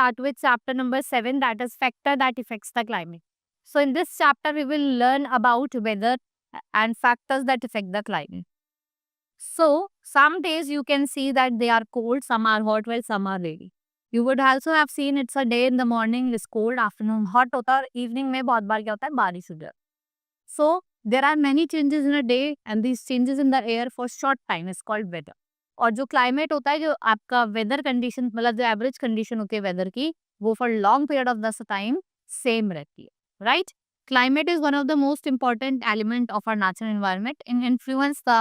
start with chapter number 7, that is factor that affects the climate. So in this chapter, we will learn about weather and factors that affect the climate. So some days you can see that they are cold, some are hot, while some are rainy. You would also have seen it's a day in the morning is cold, afternoon hot होता है और evening में बहुत बार क्या होता है बारिश हो जाती है. So there are many changes in a day and these changes in the air for short time is called weather. और जो क्लाइमेट होता है, जो आपका वेदर कंडीशन मतलब जो एवरेज कंडीशन होती है वेदर की, वो for long period of the time same रहती है, right. Climate is one of the most important element of our natural environment in influence the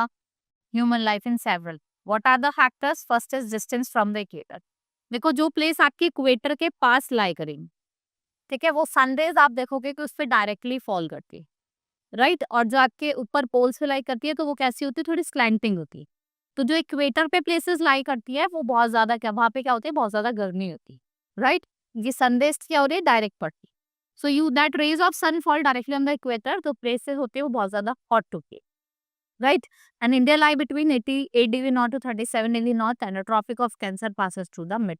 human life in several. What are the factors? First is distance from the equator. देखो, जो place आपके equator के पास लाई करेंगे, ठीक है, वो sun rays आप देखोगे कि उस पर डायरेक्टली फॉल करती है, राइट. और जो आपके ऊपर पोल्स पे लाई करती है तो वो कैसी होती है, थोड़ी स्लैंटिंग होती है. तो जो इक्वेटर पे प्लेसेस लाई करती है वो बहुत ज्यादा क्या, वहां पे क्या होती है, बहुत ज्यादा गर्मी होती है, राइट. ये सनरेज क्या हो रही है, डायरेक्ट पड़ती है. So you that rays of sun fall directly on the equator, तो प्लेसेस होते हैं वो बहुत ज्यादा हॉट होती है, right. And India lie between 88 degree north to 37 degree north and tropic of cancer passes through the mid.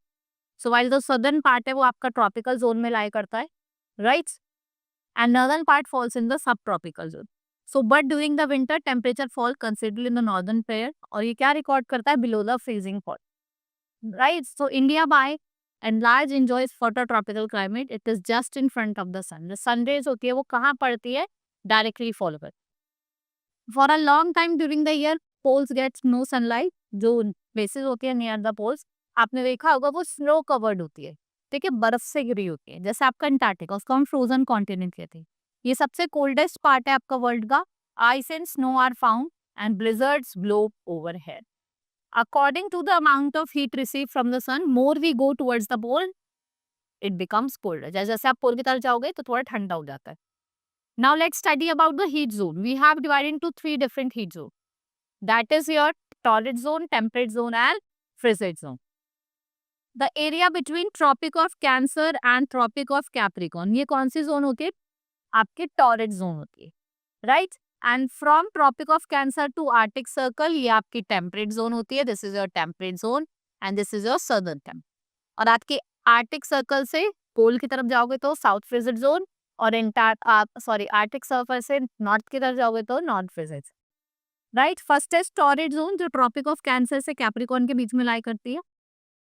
So while जो southern part है वो आपका ट्रॉपिकल जोन में लाई करता है, right. And northern part falls in the sub tropical zone. So, but during the winter, temperature fall considerably in the northern pair. और ये क्या रिकॉर्ड करता है, below the freezing point, right? So, India by and large enjoys phototropical climate. It is just in front of the sun. The sun rays होती है वो कहाँ पड़ती है, directly fall कर. For a long time during the year, poles gets no sunlight. जो places होती है near the poles, आपने देखा होगा वो snow covered होती है, ठीक है, बर्फ से घिरी होती है. जैसे आपका अंटार्कटिका, उसको हम फ्रोजन कॉन्टिनेंट कहते हैं. ये सबसे कोल्डेस्ट पार्ट है आपका वर्ल्ड का. Ice and snow are found and blizzards blow over here. According to the amount of heat receive from the sun, more we go towards the pole, it becomes colder. जैसे जैसे आप पोल की तरफ जाओगे तो थोड़ा ठंडा हो जाता है. Now let's study about the heat zone. We have divided into 3 different heat zone. That is your torrid zone, temperate zone and frigid zone. The area between tropic of cancer and tropic of capricorn, ये कौन सी zone होती है, आपके torrid zone होती है, right. And from tropic of cancer to arctic circle, ये आपकी temperate zone होती है. This is your temperate zone and this is your southern temp. और आपके आर्टिक सर्कल से पोल की तरफ जाओगे तो साउथ फ्रिजिड जोन, और आर्टिक सर्कल से नॉर्थ की तरफ जाओगे तो north frigid, right. First is torrid zone, जो ट्रॉपिक ऑफ कैंसर से कैप्रिकॉर्न के बीच में लाई करती है,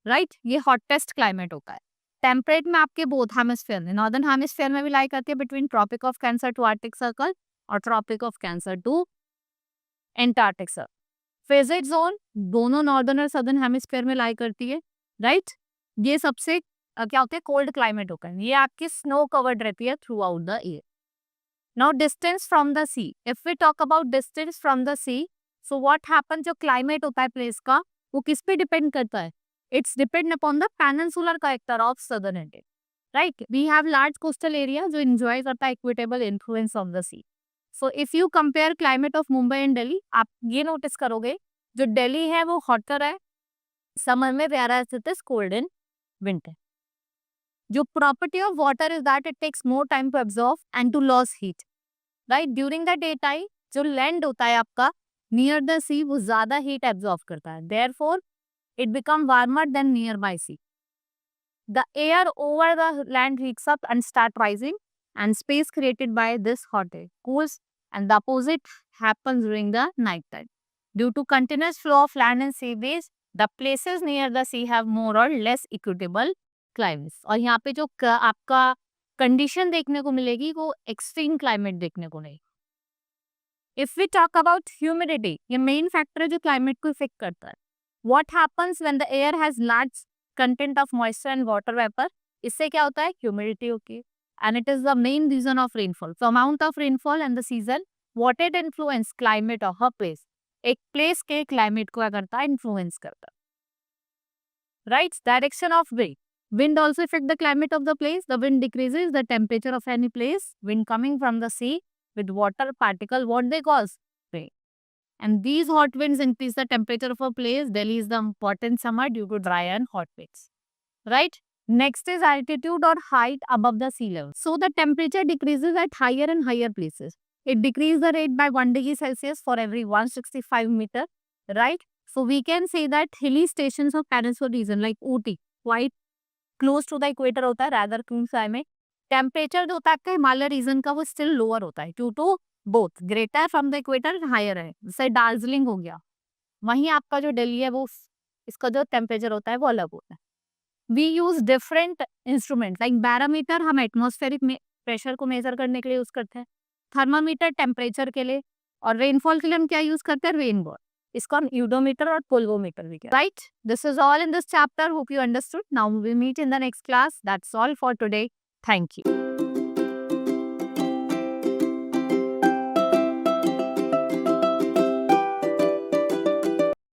राइट. ये हॉटेस्ट क्लाइमेट होता है. टेम्परेट में आपके बोथ हेमिस्फीयर में, नॉर्दर्न हेमिस्फीयर में भी लाई करती है between tropic of cancer to arctic circle और tropic of cancer to antarctic circle. Frigid zone दोनों नॉर्दर्न और सदर्न हेमिस्फीयर में लाई करती है, राइट. ये सबसे क्या होते हैं, कोल्ड क्लाइमेट होता है. ये आपकी स्नो कवर्ड रहती है throughout the year. Now distance from the sea. If we talk about distance from the sea, so what happen, जो क्लाइमेट होता है प्लेस का वो किस पे डिपेंड करता है, it's depend upon the peninsular character of southern India, right. We have large coastal area जो enjoy करता है equitable influence of the sea. So if you compare climate of Mumbai and Delhi, आप ये notice करोगे जो दिल्ली है वो hotter है summer में, whereas it is cold in winter. जो property of water is that it takes more time to absorb and to lose heat, right. During the daytime जो land होता है आपका near the sea वो ज्यादा heat absorb करता है, therefore it become warmer than nearby sea. The air over the land heats up and start rising, and space created by this hot air cools, and the opposite happens during the night time. Due to continuous flow of land and sea breeze, the places near the sea have more or less equitable climates. और यहाँ पे जो आपका condition देखने को मिलेगी वो extreme climate देखने को नहीं. If we talk about humidity, ये मेन फैक्टर है जो क्लाइमेट को इफेक्ट करता है. What happens when the air has large content of moisture and water vapor? इससे क्या होता है, humidity होती है, and it is the main reason of rainfall. So amount of rainfall and the season, what it influence climate of a place. एक place के climate को क्या करता है, influence करता है, right. Direction of wind. Wind also affect the climate of the place. The wind decreases the temperature of any place. Wind coming from the sea with water particle, what they cause, rain. And these hot winds increase the temperature of a place. Delhi is the important summer due to dry and hot winds, right. Next is altitude or height above the sea level. So the temperature decreases at higher and higher places. It decreases the rate by 1 degree Celsius for every 165 meter, right. So we can say that hilly stations of peninsula region like Ooty, quite close to the equator होता है rather queue Sai में temperature जो होता है आपका Himalaya reason का वो still lower होता है due to both greater from the equator higher है, जैसे दार्जिलिंग हो गया। वहीं आपका जो दिल्ली है वो इसका जो टेम्परेचर होता है वो अलग होता है। We use different instrument like barometer हम एटमॉस्फेरिक प्रेशर को मेजर करने के लिए यूज करते हैं, थर्मामीटर टेम्परेचर के लिए, और रेनफॉल के लिए हम क्या यूज करते हैं, रेनबॉल। इसको हम यूडोमीटर और पुल्वोमीटर भी कहते हैं। Right, this is all in this chapter, hope you understood. Now we meet in the next class. That's all for today. Thank you.